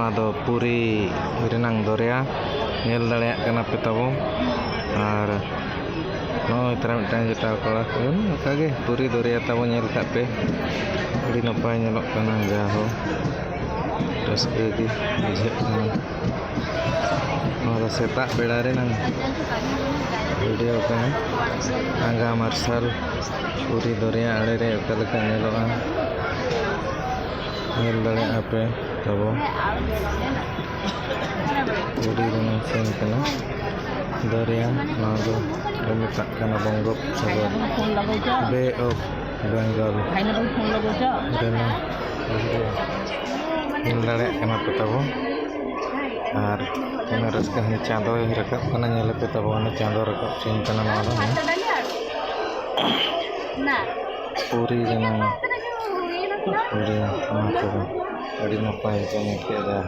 नवा दो पुरी रेनांग दरिया नेल दाड़ेयाग कना पे ताबो और नय तारा मिटांग जेटा कला ओकागे पुरी दरिया ताबो नेल का पे अड़ी नपाय नेलोग कना जाहो रस्के गे बुझाग कना नवा सेता बेड़ा रेनांग वीडियो कना आंगा मार्शल पुरी दरिया आड़े रे ओका लेका नेलोगा नेल दाड़ेयाग पे ताबो पुरी रेनांग सेन कना दरिया नवा दो मेताग कना बंगोपसागर बे ऑफ बेंगल रेनांग नेल दाड़ेयाग कना पे ताबो और इन रस्का हनी चाँदो रकाब कना नेल पे ताबो हनी चाँदो रकाब सीन कना नवा दो पुरी रेनांग पुरी नवा ताबो अड़ी नपाय जाने के जा